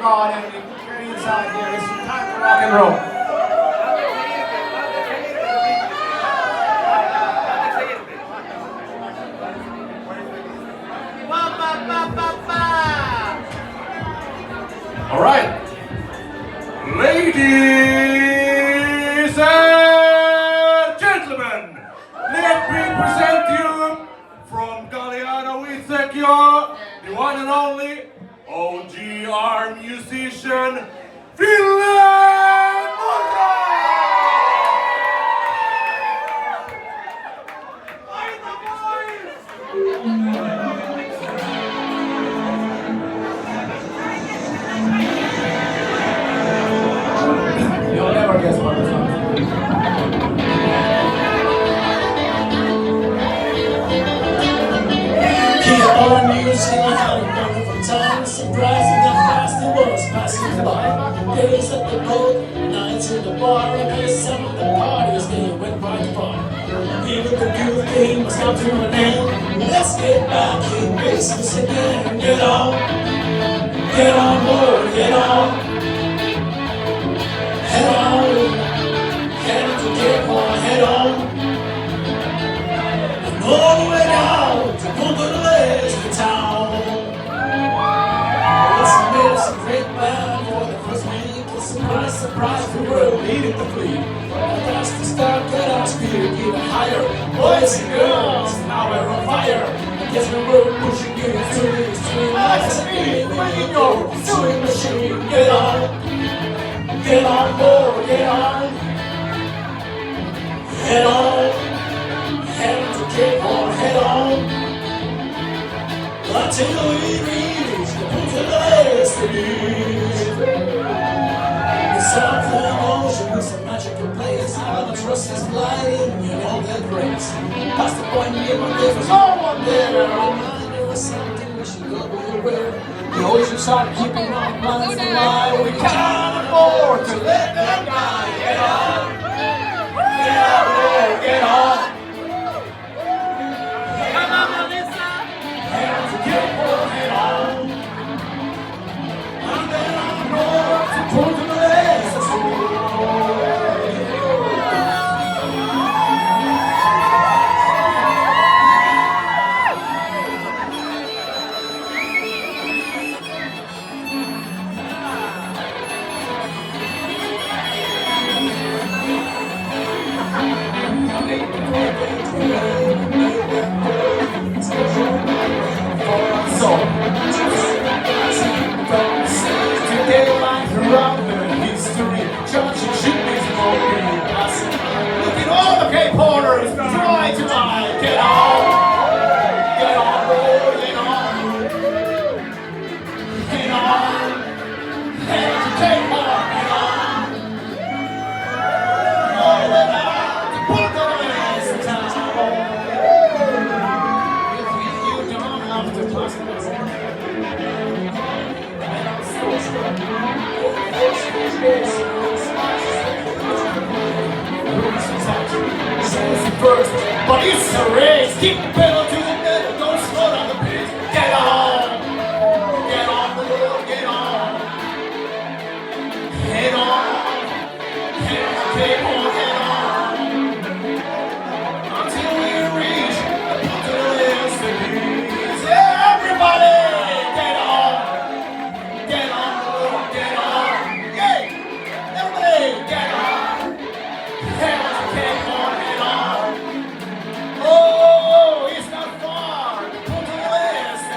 on, everybody. Get inside here. It's time for rock and roll. All right, ladies and gentlemen, let me present you from Galliano Isekio, the one and only OGR musician, Finland Morra! You'll never guess what this is. Hear all the news, see how it goes from time. Surprising how fast it was passing by. Days at the boat, nights in the bar, and some of the parties they went right far. Even the good thing must come to an end. Let's get back in business again. Get on board, get on. Head on, head to get on, head on. And all the way down to Punta del Este town. Let's make some great band for the first week. Surprise, surprise, the world needed the fleet. That's the start, get our speed even higher. Boys and girls, now we're on fire. I guess we were pushing you to the extreme. Like speed, when your sewing machine. Get on board, get on. Head on, head to Cape Horn, head on. Until we reach the Punta del Este. The Southland Ocean is a magical place. All the trust is gliding in all their grace. Past the point near when there was no one there. A reminder of something we should go be aware. The oceans are keeping our minds alive. We can't afford to let them die. Get on, get on. Come on, Melissa. Head to Cape Horn, head on. And then on north to Punta del Este. First, but it's a race. Keep the pedal to the metal. Don't slow down the pace. Get on, Lord, get on. Head to Cape Horn, head on. Until we reach the Punta del Este. Everybody, get on, get on. Yeah, everybody, get on. Head to Cape Horn, head on. Oh, it's not far. Punta del Este.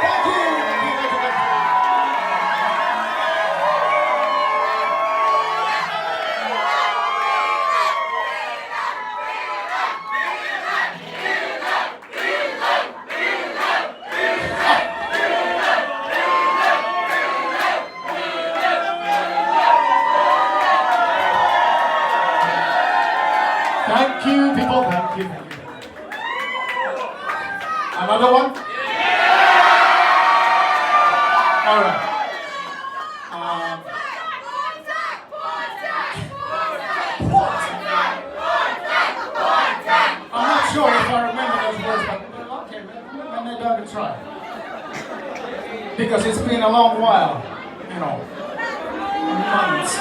Thank you. Thank you, people. Thank you. Another one? All right. I'm not sure if I remember those words, but okay. to try. Because it's been a long while, you know, months.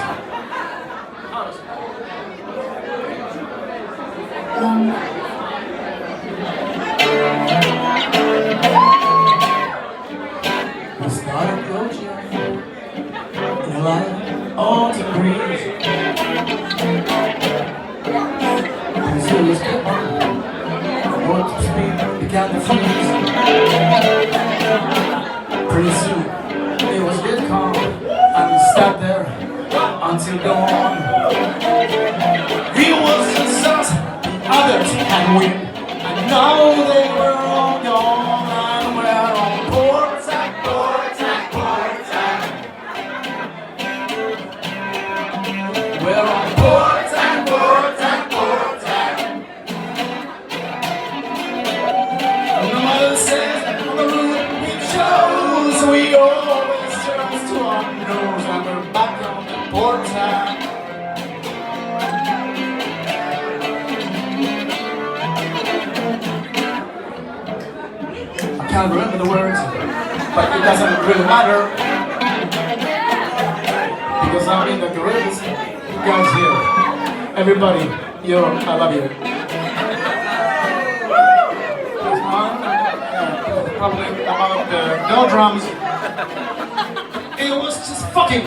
We started approaching in a light autumn breeze. The sailors came on, warp speed began to freeze. Pretty soon, it was get calm, and we sat there until dawn. He was just us, the others had win, and now they were all gone, and we're on port tack, port tack, port tack. We're on port tack, port tack, port tack. No matter the says on the route we chose, we always turn to our nose, and we're back on the port tack. I can't remember the words, but it doesn't really matter, because I'm in the Caribbean. You guys here, everybody, yo, I love you. This one, probably about the no drums. It was just fucking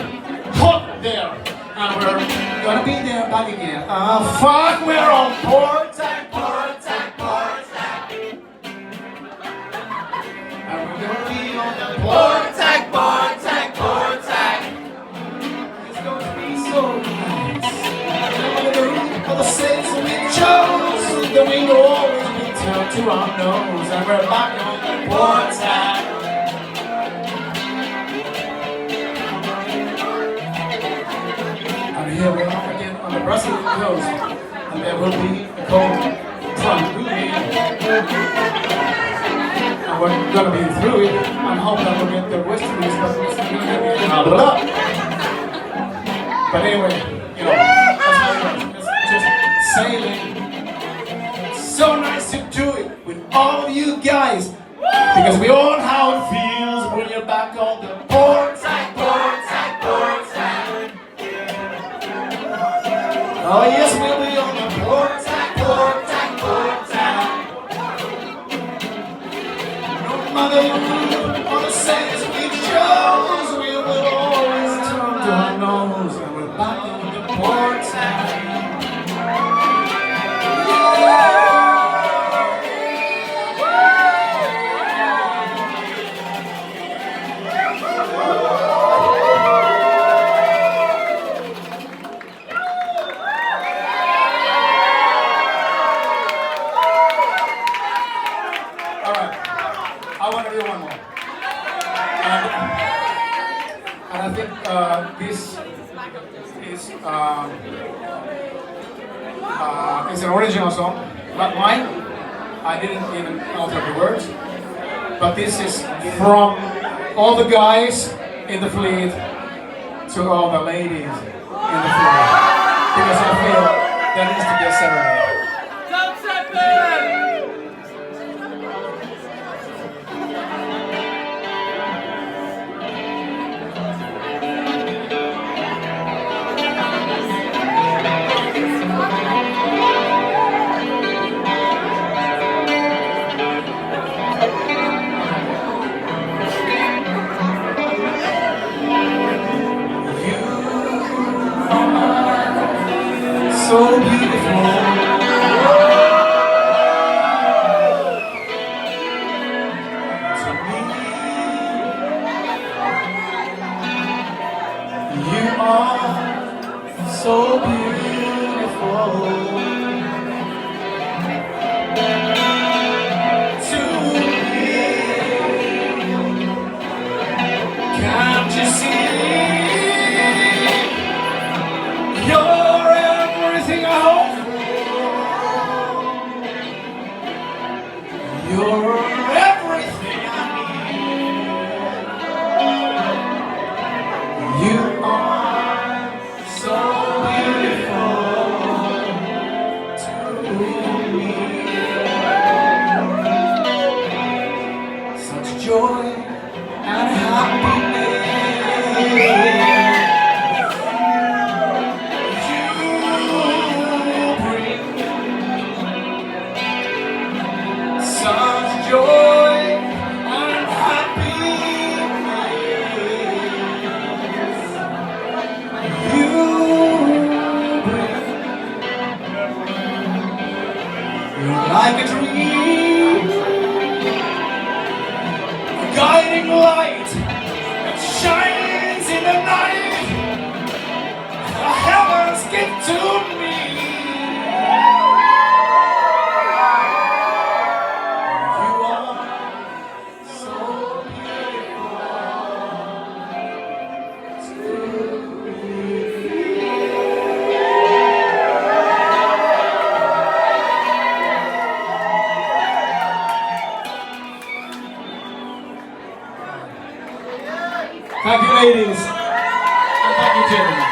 hot there, and we're gonna be there back again. Fuck, we're on port tack, port tack, port tack. And we're gonna be on the port tack, port tack, port tack. It's going to be so nice. For the sails we chose, the wind will always be turned to our nose, and we're back on the port tack. And here we are again on the Brazilian coast, and there will be a cold front moving. And we're gonna be through it, and hope that we'll get the westerlies, but it's gonna get another up. But anyway, you know, that's how it works. It's just sailing. So nice to do it with all of you guys, because we all know how it feels when you're back on the port tack, port tack, port tack. Oh yes, we'll be on the port tack, port tack, port tack. No matter what the sails we chose, we will always turn to our nose, and we're back on the port tack. I want to do one more. And I think this is an original song, not mine. I didn't even alter the words. But this is from all the guys in the fleet to all the ladies in the fleet. Because I feel there needs to be a serenade. So beautiful. To me, you are so beautiful. To me, can't you see? You're everything I hope for. You're everything I need. You are so beautiful to me. Thank you, ladies. And thank you, gentlemen.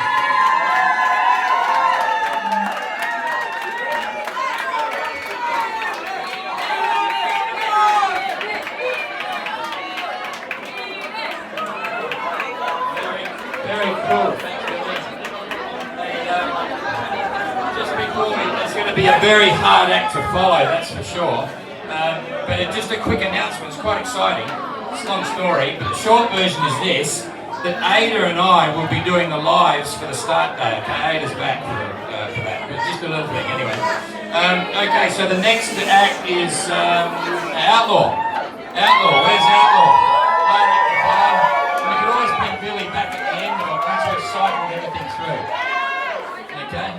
Very cool. Just before me, it's going to be a very hard act to follow, that's for sure. But just a quick announcement, it's quite exciting. It's a long story, but the short version is this, that Ada and I will be doing the lives for the start day. Okay, Ada's back for that, but just a little thing anyway. Okay, so the next act is Outlaw. Outlaw, where's Outlaw? Hard act to follow. We could always bring Billy back at the end of it once we've cycled everything through. Okay?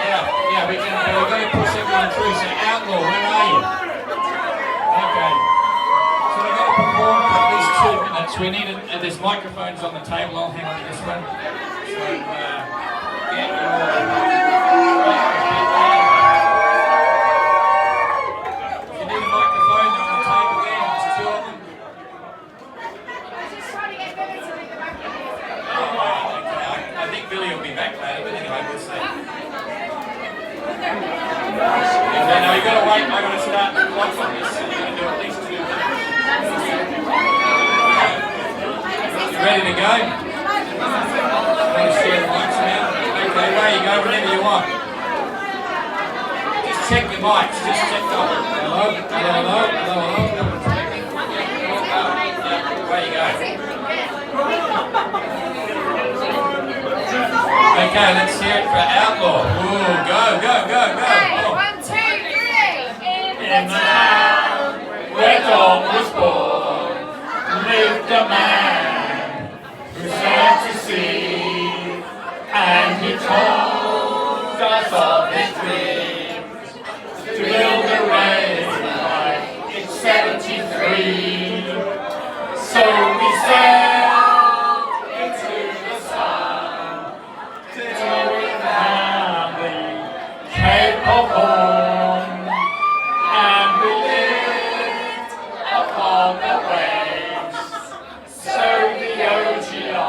Yeah, we're going to push everyone through. So Outlaw, where are you? Okay. So we're going to perform for at least 2 minutes. We need there's microphones on the table. I'll hang on to this one. So get your... If you need a microphone, they're on the table there. There's 2 of them. I think Billy will be back later, but anyway, we'll see. Okay, now you've got to wait. I've got to start the clock on this. So you're going to do at least 2 minutes. You ready to go? I'm going to share the mics now. Okay, away you go whenever you want. Just check your mics. Just check them. Hello, hello, hello, hello, hello. Away you go. Okay, let's hear it for Outlaw. Ooh, go. Okay, 1, 2, 3. In the town where Dawn was born, lived a man who sang to sea, and he told us of his dreams to build a railway in 73. So we sailed into the sun till we found the Cape of Horn, and we lived upon the waves. So the OGR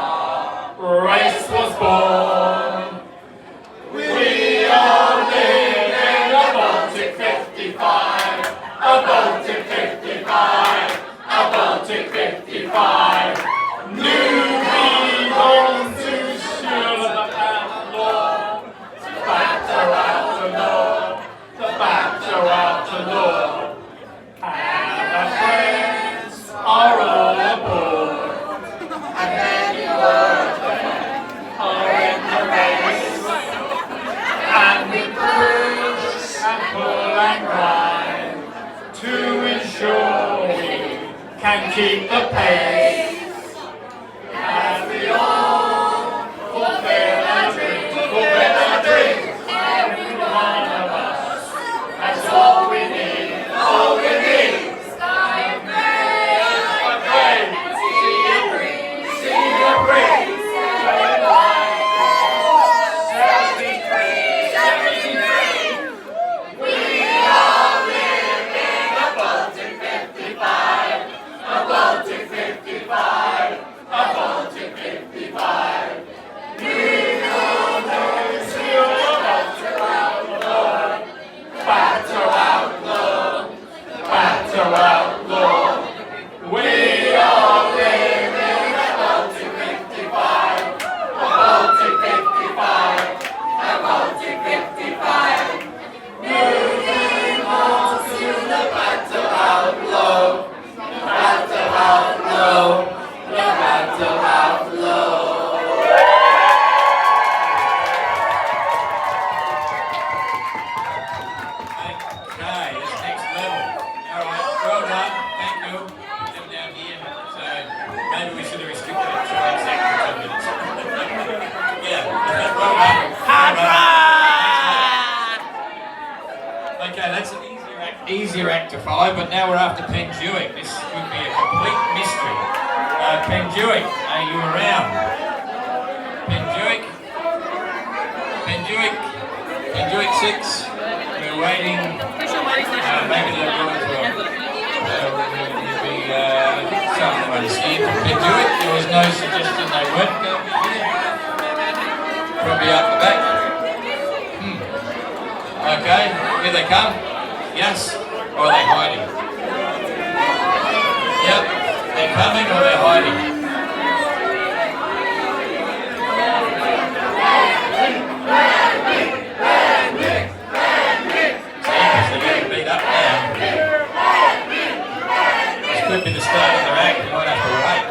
race was born. We all live in a Baltic 55, a Baltic 55, a Baltic 55. New home to shield the outlaw, the batter outlaw, the batter outlaw. And our friends are all aboard, and many of them are in the race. And we push and pull and grind to ensure we can keep the pace. As we all fulfill our dreams, every one of us has all we need, all we need. Sky gray, And sea and breeze, see the breeze, 73. We all live in a Baltic 55, a Baltic 55, a Baltic 55. We all know still the batter outlaw, batter outlaw, batter outlaw. We all live in a Baltic 55, a Baltic 55, a Baltic 55. Moving on to the batter outlaw, batter outlaw, the batter outlaw. Okay, that's next level. All right, well done. Thank you. Put them down here. So maybe we should have restricted it to exactly 2 minutes. Yeah, well done. Hard run. Okay, that's an easier act to follow, but now we're after Penjuic. This would be a complete mystery. Penjuic, are you around? Penjuic? Penjuic 6. We're waiting. Maybe they're going to you'll be something on the skin. Penjuic, no suggestion they weren't going to be here. Probably up the back. Okay, here they come. Yes, or are they hiding? Yep, they're coming or they're hiding. They're getting beat up now. This could be the start of their act. We might have to wait.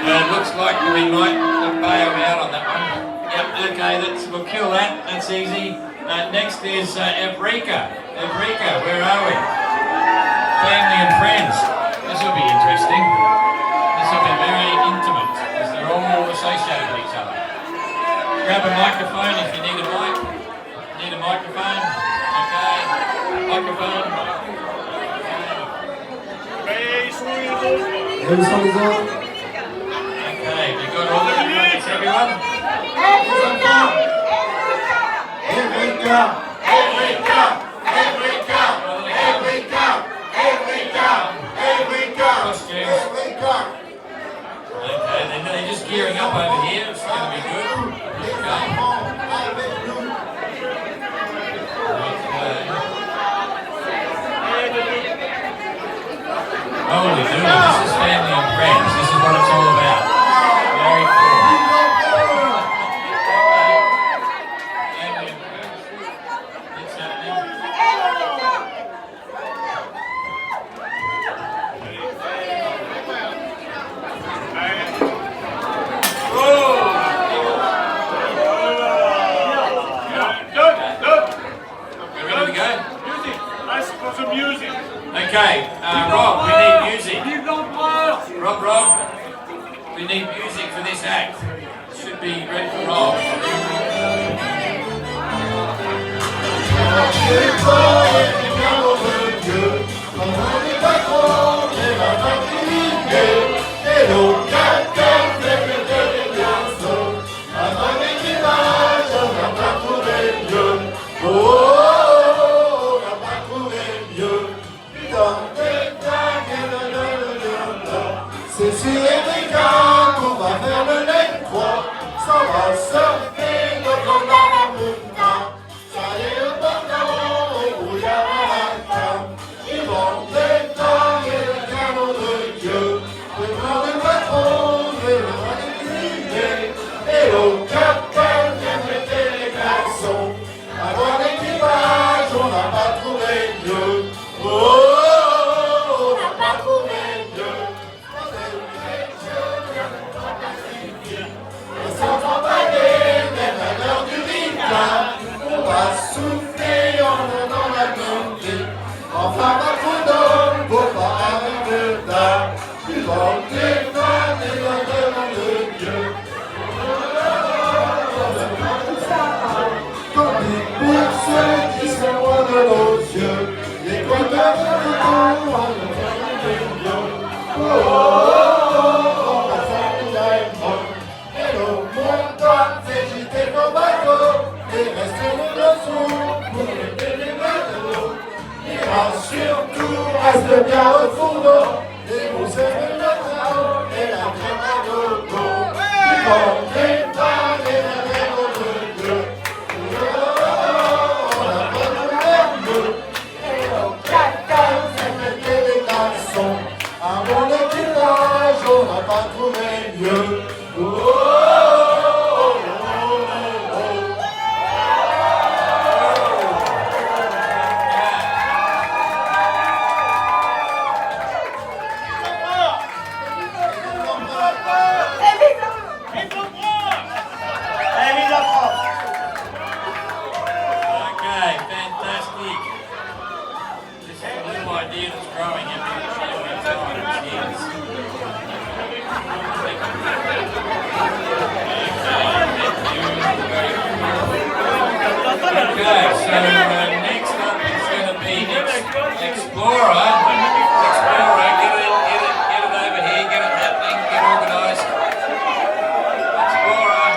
It looks like we might bail out on that one. Yep, okay, we'll kill that. That's easy. Next is Eureka. Eureka, where are we? Family and friends. This will be interesting. This will be very intimate because they're all associated with each other. Grab a microphone if you need a mic. Need a microphone? Okay. Microphone. Okay, we got all the mics, everyone? Eureka! Eureka! Eureka! Eureka! Eureka! Costumes. Okay, they're just gearing up over here. It's going to be good. Okay. Holy dude, this is family and friends. This is what it's all about. Very cool. Family and friends. It's happening. We're ready to go? Okay, Rob, we need music. Rob, we need music for this act. Should be ready for Rob. C'est sur Eureka qu'on va faire le leg 3. Ça va surfer le grand dans la montagne. Ça y est, le bordel au brouillard à la cam. Ils vont détailler le canon de Dieu. Le grand du patron, je le manipuler. Et le capitaine vient prêter les garçons. Avant l'équipage, on n'a pas trouvé mieux. Oh, on n'a pas trouvé mieux. On va souffler en dans la montée. Enfin, pas trop d'hommes pour pas arriver tard. Tu vas les femmes et la demande de Dieu. Comme des personnes qui sont loin de nos yeux. Les compteurs de temps, on va le faire des lieux. Oh, oh, oh, on va faire une lèvre. Et le monde doit végéter nos bateaux. Et rester le dessous pour lever les matelots. Et surtout, reste bien au fourneau. Et vous servez le train et la crème à gogo. Ils vont détailler la règle de Dieu. On a pas de merde. Et au caca, c'est péter les garçons. Avant l'équipage, on n'a pas trouvé mieux. Oh, oh, Okay, fantastic. This is a little idea that's growing every time. Cheers. Okay, so next up is going to be Explorer. Explorer, get it over here, get it happening, get organised. Explorer.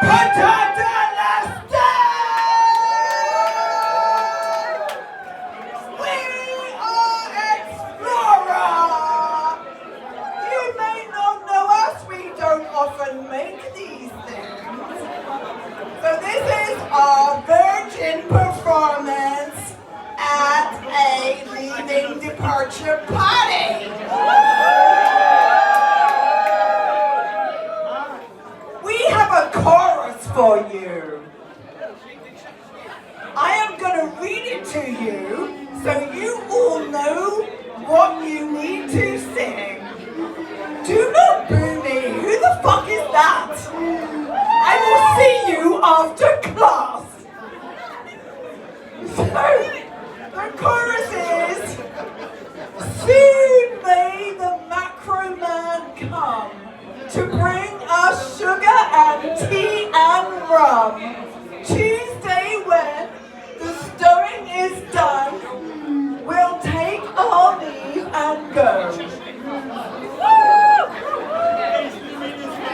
Punta del Este! We are Explorer! You may not know us, we don't often make these things. So this is our virgin performance at a leaving departure party. We have a chorus for you. I am going to read it to you so you all know what you need to sing. Do not boo me. Who the fuck is that? I will see you after class. So, the chorus is, soon may the macro man come to bring us sugar and tea and rum. Tuesday when the stowing is done, we'll take our leave and go.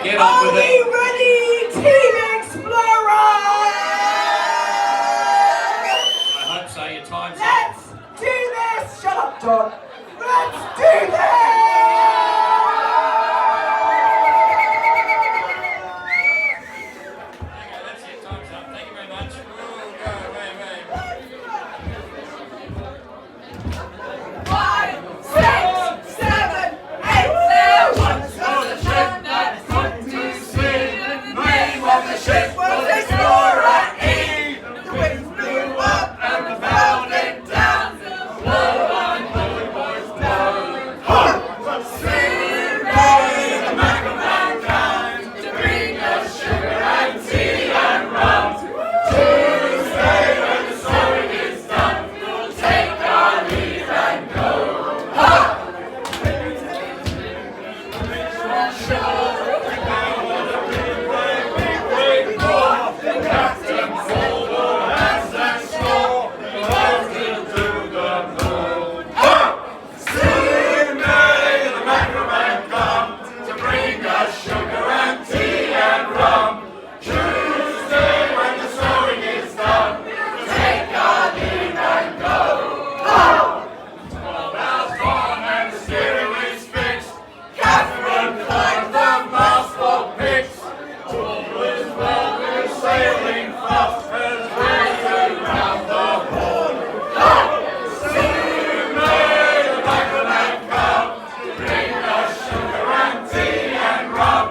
Get on Are with we it. ready, Team Explorer? I hope so. Your time's up. Let's do this! Shut up, John. Let's do this! Okay, that's it. Time's up. Thank you very much. Oh, go away. 5, 6, 7, 8, 1. On the ship that put to sea. The name of the ship was Explorer E. The winds blew up and the bound it down. Blow on board, boys, blow. Soon may the mackerel man come to bring us sugar and tea and rum. Tuesday when the sowing is done, we'll take our leave and go. Soon may the mackerel man come to bring us sugar and tea and rum. Tuesday when the sowing is done, we'll take our leave and go. 12 hours gone and the steering is fixed. Catherine climbed the mast for picks. All is well, we're sailing fast as we go round the horn. Soon may the mackerel man come to bring us sugar and tea and rum.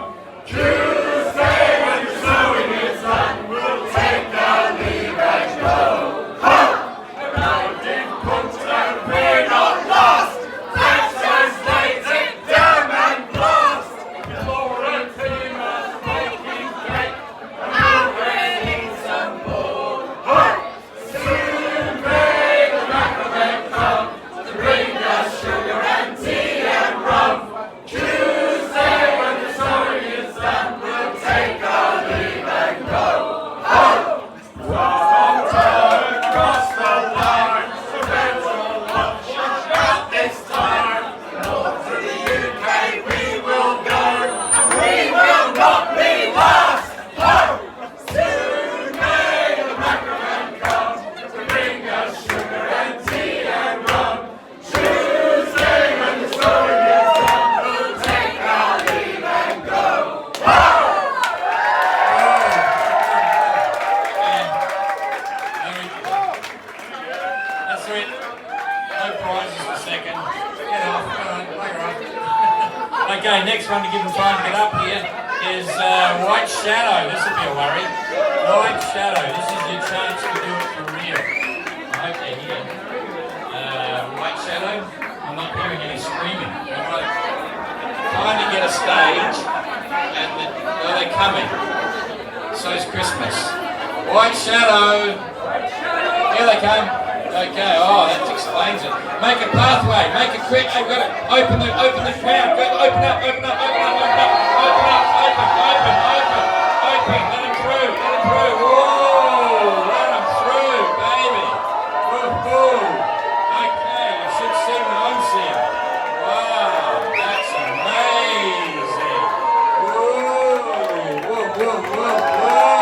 Tuesday when the sowing is done, we'll take our leave and go. Arrived in Punta and we're not lost. Let's translate it down and blast. Florentina making cake and already some more. Soon may the mackerel man come to bring us sugar and tea and rum. Tuesday when the sowing is done, we'll take our leave and go. Across the line, the Reds will watch out this time. North to the UK we will go, and we will not be lost. Soon may the mackerel man come to bring us sugar and tea and rum. Tuesday when the sowing is done, we'll take our leave and go. That's it. No prizes for second. Get off. Bugger off. Okay, next one to give them time to get up here is White Shadow. This will be a worry. White Shadow. This is your chance to do it for real. I hope they're here. White Shadow. I'm not hearing any screaming. Trying to get a stage, and they're coming. So's Christmas. White Shadow. Here they come. Okay, oh, that explains it. Make a pathway, make a quick, I've got to open the crowd. Go, open up, open up, open up, open up, open up, open, open, open, open. Let them through, let them through. Whoa, let them through, baby. Woo-hoo. Okay, you should see what I'm seeing. Wow, that's amazing. Whoa, whoa, whoa, whoa, whoa.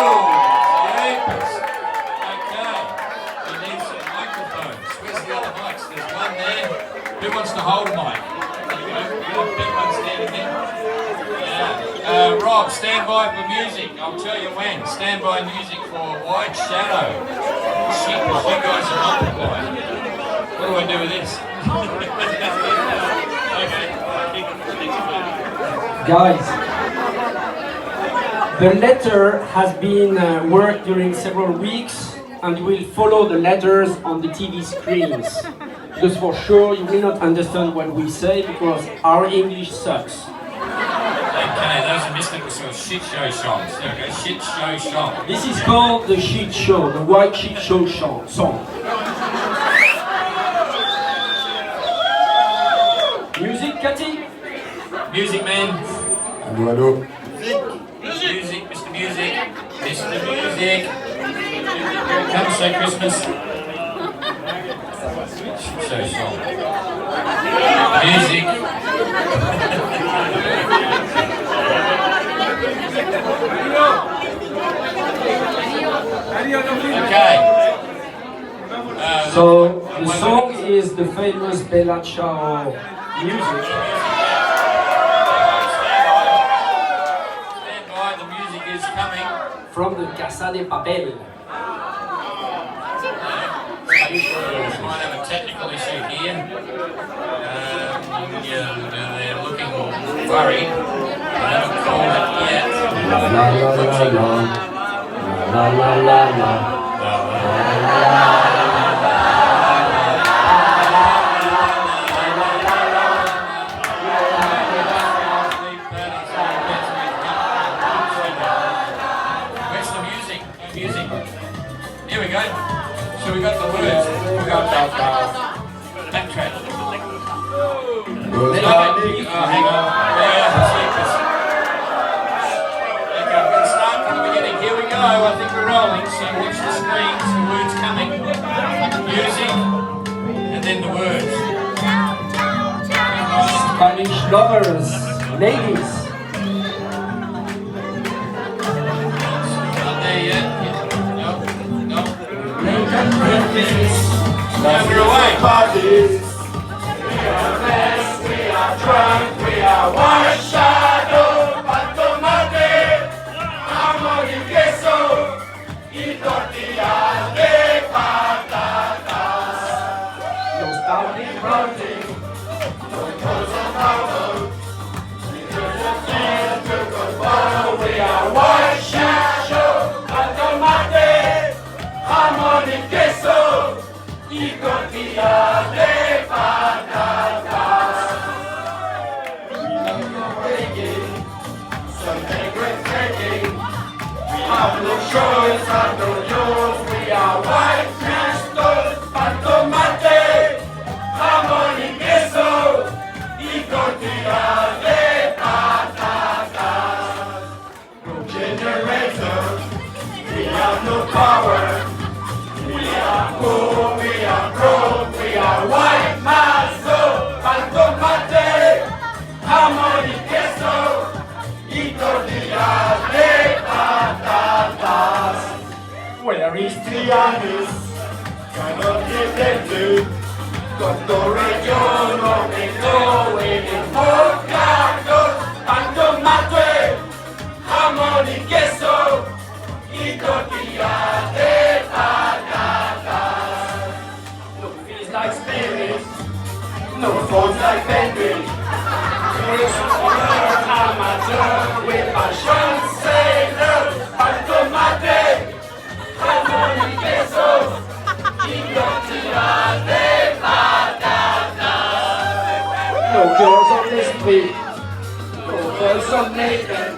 music. I'll tell you when. Standby music for White Shadow. Shit, because you guys are multiplied. What do I do with this? Okay. Guys, the letter has been worked during several weeks and you will follow the letters on the TV screens. Because for sure you will not understand what we say because our English sucks. Okay, those are missed it with some shit show songs. There we go, shit show song. This is called the shit show, the white shit show song. Music, Cathy? Music man. Allô. Music, Mr. Music. Mr. Music. Here it comes, say Christmas. Shit show song. Music. Okay. So the song is the famous Bella Ciao music. Stand by, the music is coming. From the Casa de Papel. We might have a technical issue here. They're looking worried. They haven't called it yet. La la la la. La la la la. Where's the music? Music. Here we go. So we got the words. We got backtrack. Hang on. Yeah, checkers. Okay, we're going to start from the beginning. Here we go. I think we're rolling. So watch the screens. The words coming. Music. And then the words. Spanish lovers, ladies. Not there yet. No. No. No, we're away. Drunk, we are white shadow, tomate, jamón y queso y tortillas de patatas. no starting running. No clothes on power, because of things to go bottle. We are white shadow, tomate, jamón y queso y tortillas de patatas. No choice, have no yours. We are white crystals, pan tomate, jamón y queso y tortillas de patatas. No generator, we have no power. We are poor, we are broke, we are white muscle, pan tomate, jamón y queso y tortillas de patatas. Where is Trianis? Cannot give them to Contorrellón, Ormeño, Avocados, pan tomate, jamón y queso y tortillas de patatas. No fees like spirits, no phones like Bentley. Amateur with passion, sailor, pan tomate, jamón y queso y tortillas de patatas. No girls on the street. No girls on naked.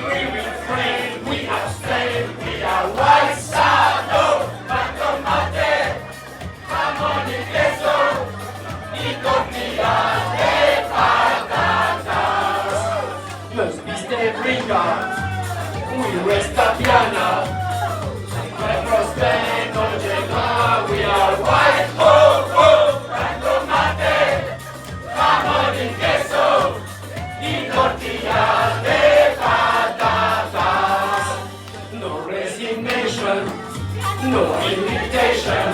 We refrain, we abstain, we are white shadow, pan tomate, jamón y queso y tortillas de patatas. Must be stay rica, we rest Tatiana. No llega, we are white, oh, oh, pan tomate, jamón y queso y tortillas de patatas. No resignation, no invitation.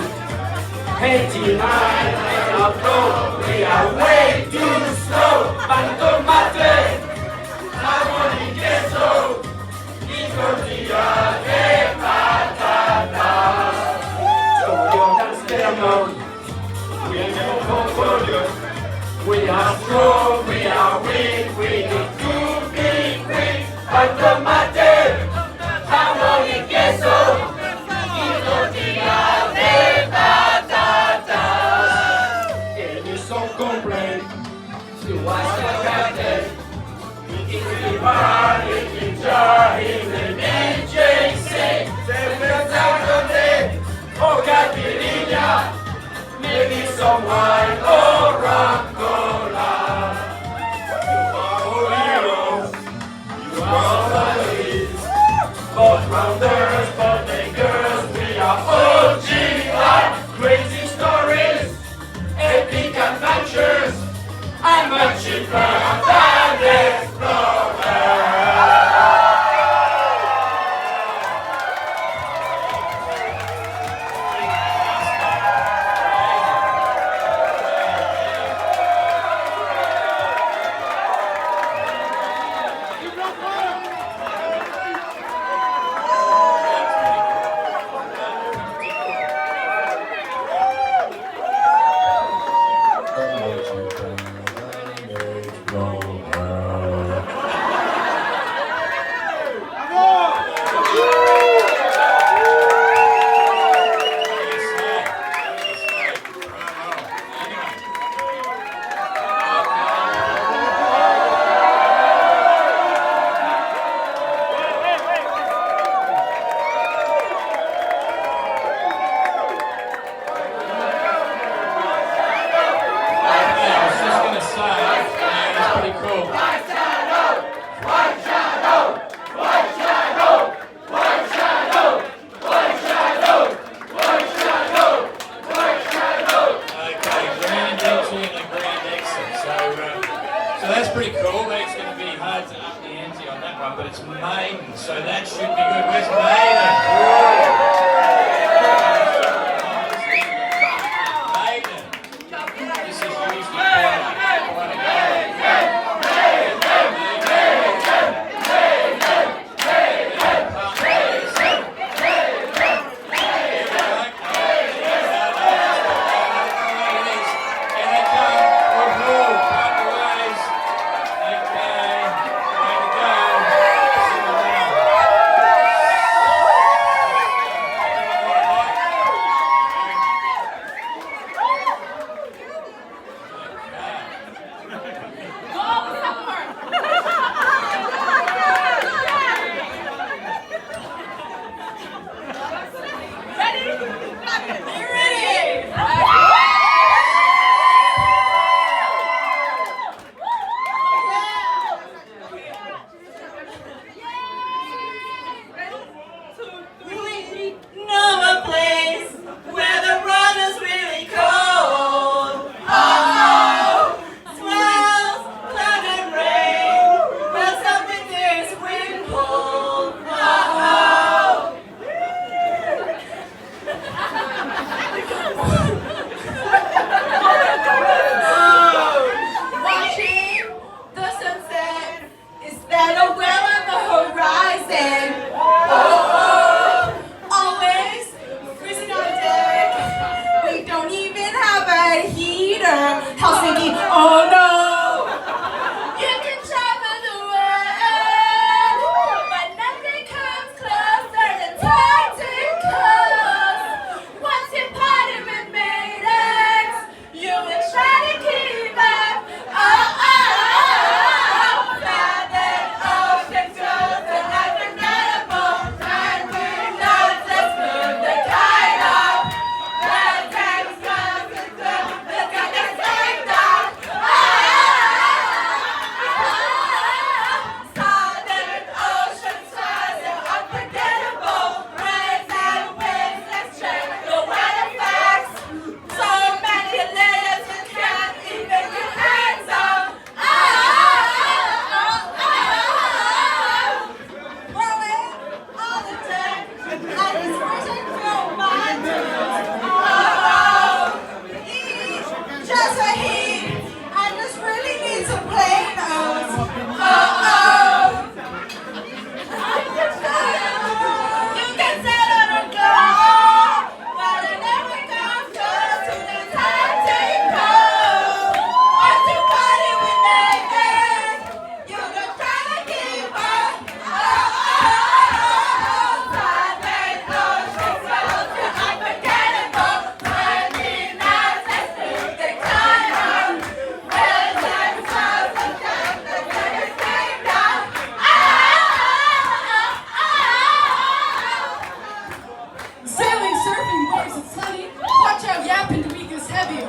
89 and upload, we are way too slow. Pan tomate, jamón y queso that should be good. Where's Maiden? Maiden. This is usually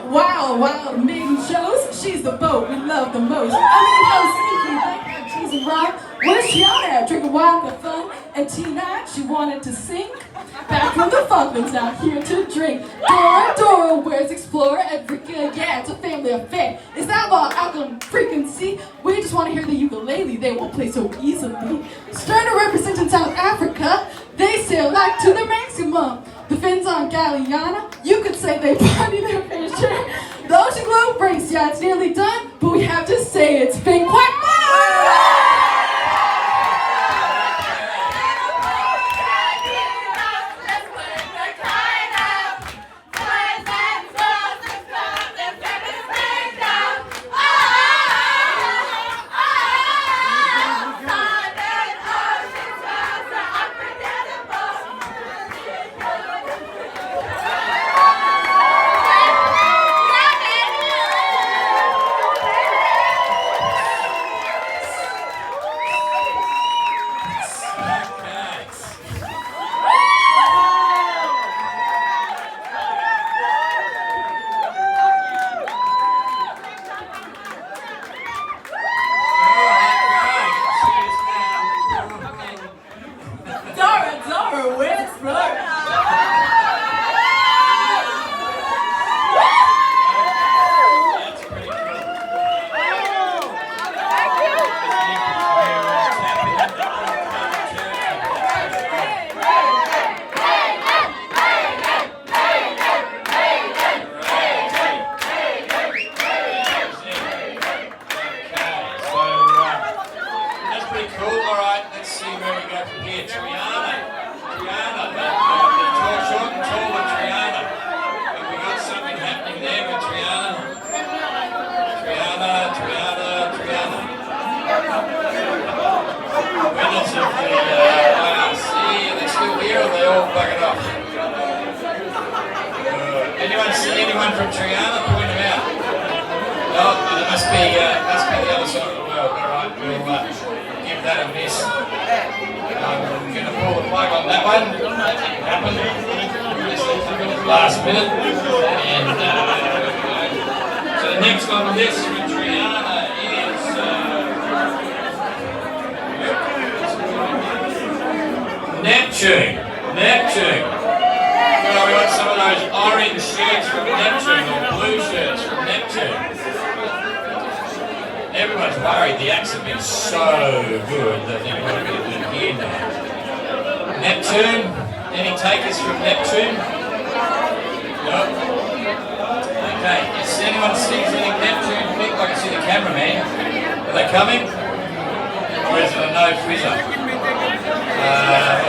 quite a Wild maiden shows, she's the boat we love the most. I mean, Helsinki, they have cheese and rum. Where's she on at? Drinking wine for fun. And tonight she wanted to sing. Back from the Falklands, out here to drink. Dora, where's Explorer? Africa, yeah, it's a family affair. Is that what I can freaking see? We just want to hear the ukulele, they won't play so easily. Sterner representing South Africa, they sail like to the maximum. The Finns on Galliana, you could say they party their fair share. The Ocean Globe race, yeah, it's nearly done, but we have to say it's been quite fun! from Triana, point them out. Oh, it must be the other side of the world. All right, we'll give that a miss. I'm going to pull the plug on that one. It happened last minute. And so the next one on this from Triana is Neptune. Neptune. Well, we want some of those orange shirts from Neptune or blue shirts from Neptune. Everyone's worried the acts have been so good that they're not going to do here now. Neptune? Any takers from Neptune? No? Okay, is anyone seeing Neptune? I can see the cameraman. Are they coming? Or is it a no fizzer?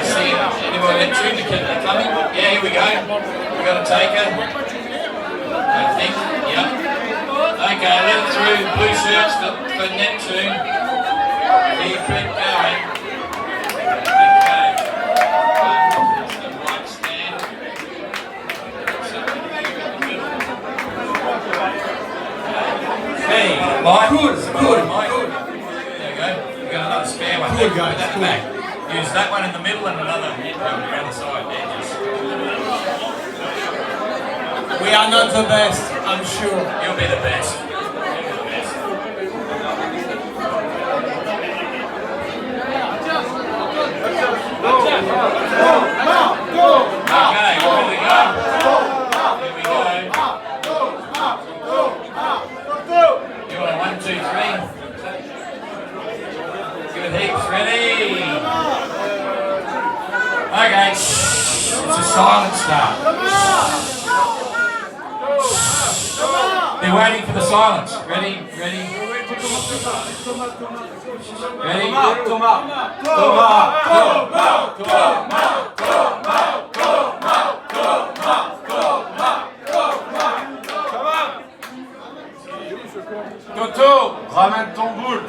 See anyone Neptune? They're coming? Yeah, here we go. We got a taker. I think, yep. Okay, let it through. Blue shirts for Neptune. Keep it going. Okay. That's the right stand. Hey, Mike. Good, Mike. There you go. We've got another spare one. Good, guys. Put that back. Use that one in the middle and another around the side there. We are not the best, I'm sure. You'll be the best. Okay, here we go. Here we go. You want a 1, 2, 3? Good heaps, ready? Okay, it's a silent start. They're waiting for the silence. Ready? Ready? Toto, ramène ton boule.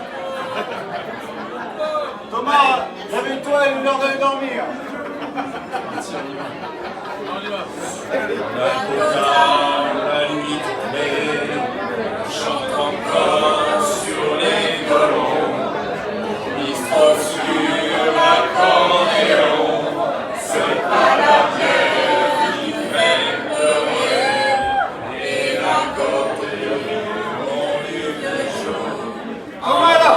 Thomas, réveille-toi et nous leur donne dormir. La nuit tombée, chante encore sur les violons, bistrot sur l'accordéon, c'est pas la bière qui fait pleurer, et l'accordéon du vieux jour. Voilà!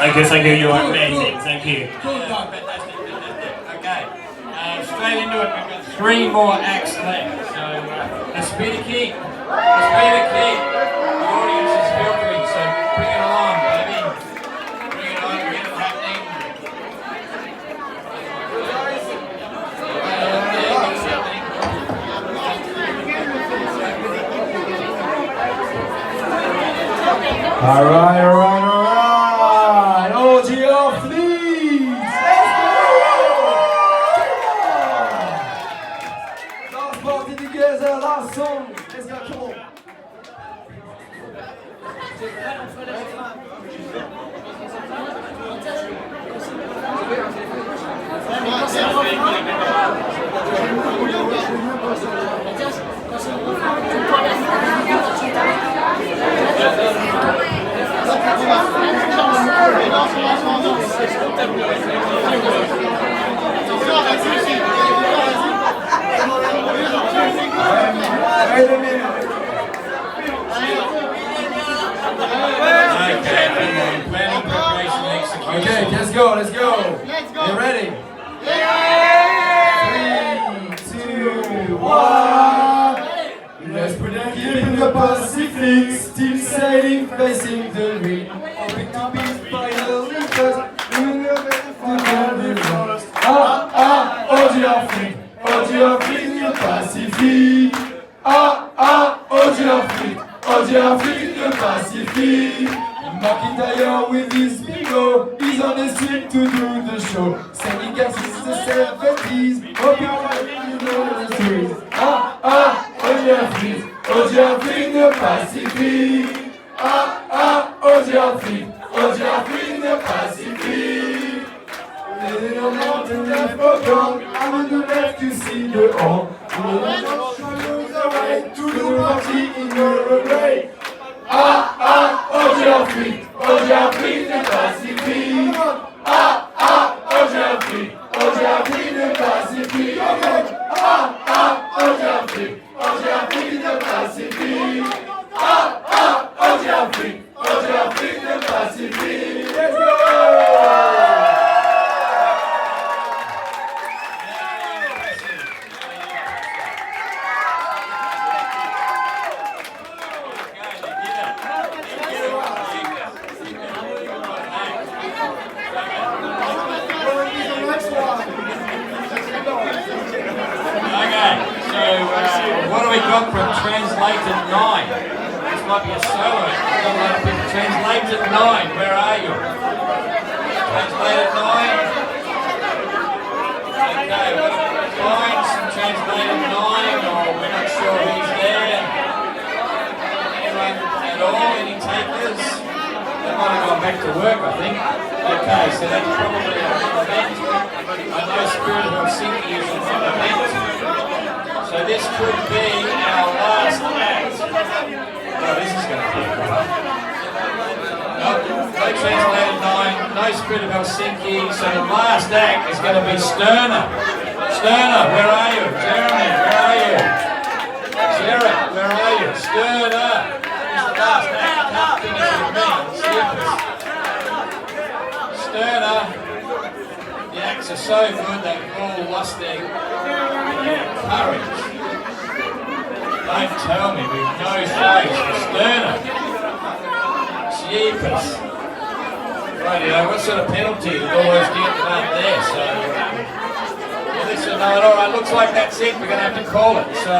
Okay, thank you. You are amazing. Thank you. Fantastic. Okay. Straight into it. We've got 3 more acts left. So, the Speeder King. The Speeder King. The audience is filtering, so bring it along, baby. Bring it on, get it happening. All right. OGL Fleet. Let's go. Last party together, last song. Let's go, come on. Wait a minute. Okay, let's go. You ready? 3, 2, 1. Let's put a keep in the Pacific, still sailing, facing the wind. Hoping to be by the lifters, OGL Fleet in the Pacific. OGL Fleet in the Pacific. McIntyre with his bingo, he's on the street to do the show. Sending gas since the 70s, hoping to know the streets. OGL Fleet in the Pacific. OGL Fleet in the Pacific. Living on mountain left for gone, I'm on the left to see the all. The way to the party in Norway. OGL Fleet in the Pacific. OGL Fleet in the Pacific. OGL Fleet in the Pacific. OGL Fleet in the Pacific. Let's go! What do we got from Translated 9? This might be a solo. Translated 9, where are you? Translated 9? Okay, we've got lines from Translated 9, or we're not sure who's there. Anyone at all? Any takers? They might have gone back to work, I think. Okay, so that's probably a event. I know Spirit of Helsinki is an event. So this could be our last act. Oh, this is going to be good. No Translated 9, no Spirit of Helsinki. So the last act is going to be Sterner. Sterner, where are you? Jeremy, where are you? Jared, where are you? Sterner. This is the last act. Can't finish with me. Sterner. The acts are so good they've all lost their courage. Don't tell me we've no shows for Sterner. Jeepers. Rightio, what sort of penalty did all those get up there? So, listen, alright, looks like that's it. We're going to have to call it. So,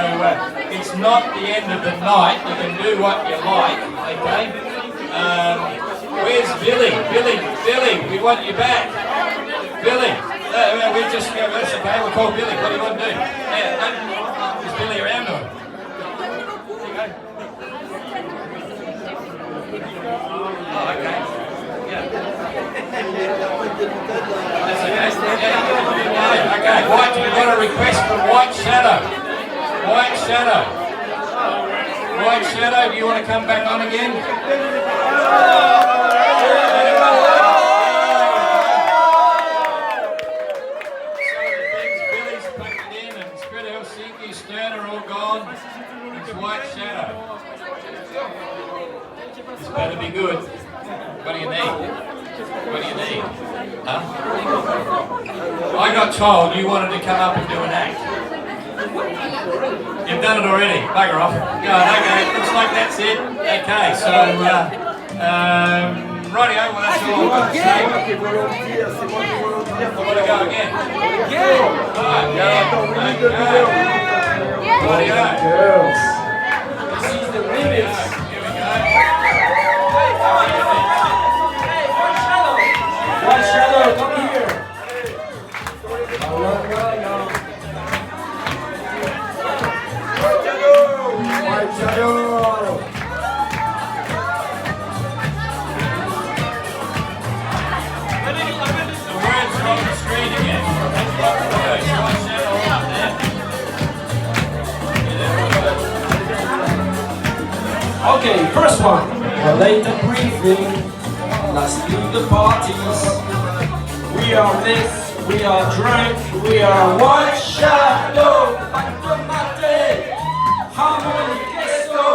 it's not the end of the night. You can do what you like, okay? Where's Billy? Billy, we want you back. Billy, we just, that's okay, we'll call Billy. What do you want to do? Yeah, is Billy around or? Oh, okay. Yeah. That's okay. Yeah. Okay, White, we've got a request from White Shadow. White Shadow, do you want to come back on again? Billy's packed in and Spirit of Helsinki, Sterner all gone. It's White Shadow. This better be good. What do you need? What do you need? Huh? I got told you wanted to come up and do an act. You've done it already. Bugger off. Go on, okay. Looks like that's it. Okay, so, rightio, well that's all I've got to say. I want to go again. Right, okay. Rightio. This is the remix. Here we go. White Shadow, come here. White Shadow. The words are on the screen again. That's what the words. White Shadow up there. Okay, first one. A later briefing. Lastly, the parties. We are mess, we are drunk, we are White Shadow. Tomate, jamón y queso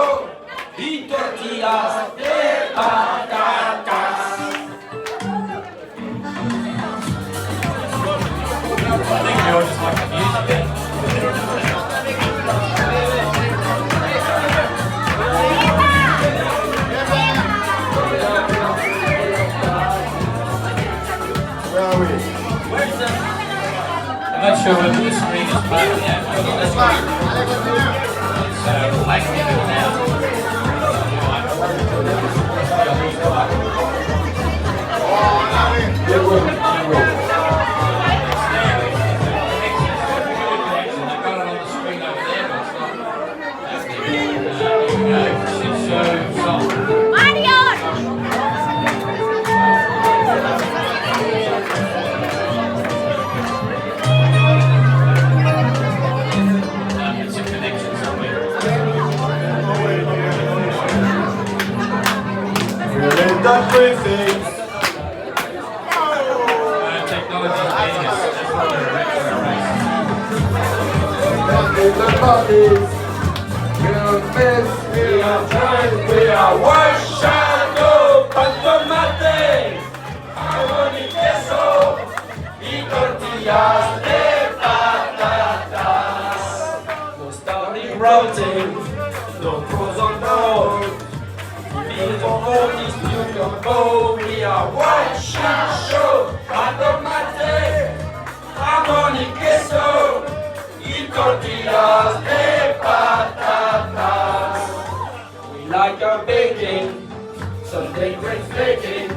y tortillas de patatas. I think we all just like the music then. Where are we? I'm not sure whether the screen is playing yet. So, like we do now. I've got it on the screen over there, but it's not happening. Here we go. Should show song. It's a connection somewhere. We're in the briefing. Technology genius. That's what we're erasing. In the parties. We're mess, we are drunk, we are White Shadow. Tomate, jamón y queso y tortillas de patatas. No starting routing, no pros on board. Before all these new combo, we are White Shadow. Tomate, jamón y queso y tortillas de patatas. We like our baking, Sunday great baking.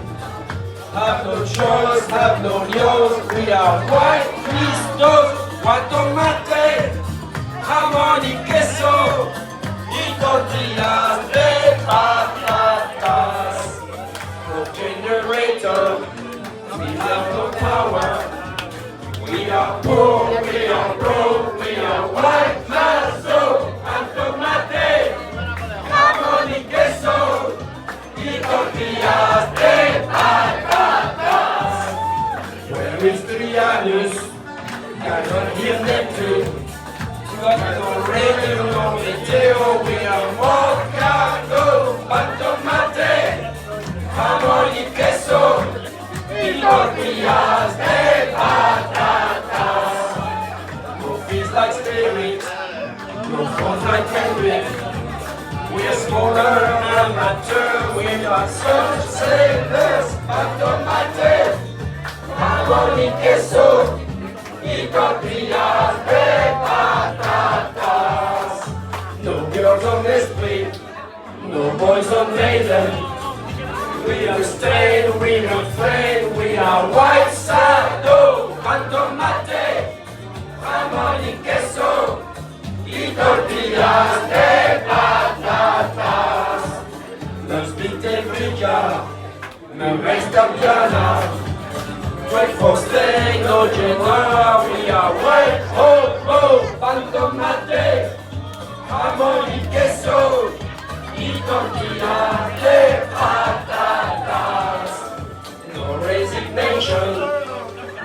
Have no choice, have no news. We are white Christos, white tomate, jamón y queso y tortillas de patatas. No generator, we have no power. We are poor, we are broke, we are white maso and tomate, jamón y queso y tortillas de patatas. Where is Trianus? Cannot hear Neptune. Got no radio, no video. We are mocado, pan tomate, jamón y queso y tortillas de patatas. No feels like spirit, no phones like Kendrick. We are smaller amateur, we are such sailors, pan tomate, jamón y queso y tortillas de patatas. No girls on the street, no boys on Maiden. We are straight, we are afraid, we are White Shadow, pan tomate, jamón y queso y tortillas de patatas. Let's beat every jar, no rest of Jana. Wait for stay, no Jenna, we are white, ho, pan tomate, jamón y queso y tortillas de patatas. No resignation,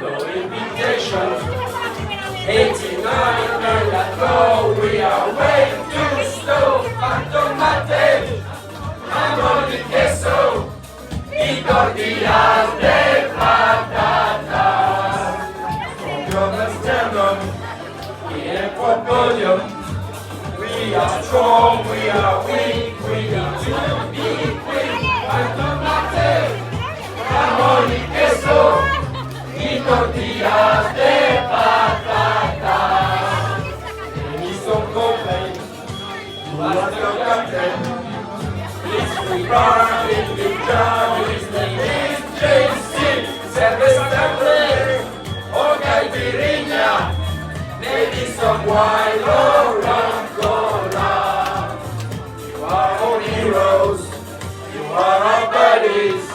no invitation. 89 and let go, we are way too slow. Pan tomate, jamón y queso y tortillas de we brought in the job is the JC, service template, or caipirinha, maybe some wine or rum cola. You are our heroes, you are our buddies,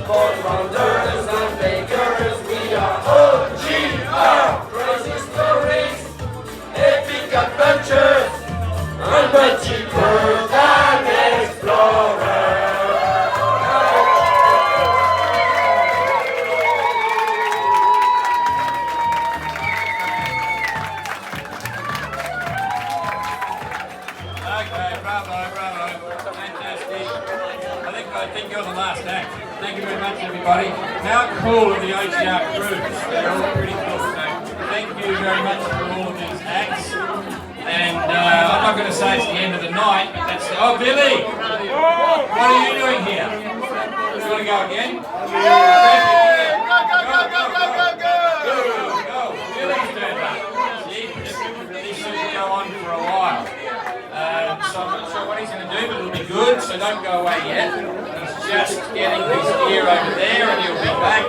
both runners and bakers, we are OGR. Crazy stories, epic adventures, and much cheaper than explorers. Okay, bravo, fantastic. I think you're the last act. Thank you very much, everybody. How cool are the OGR crews? They're all pretty cool. So thank you very much for all of these acts. And I'm not going to say it's the end of the night, but that's the... Oh, Billy! What are you doing here? You want to go again? Go! Billy's turned up. See, this should go on for a while. So I'm not sure what he's going to do, but it'll be good, so don't go away yet. He's just getting his gear over there and he'll be back.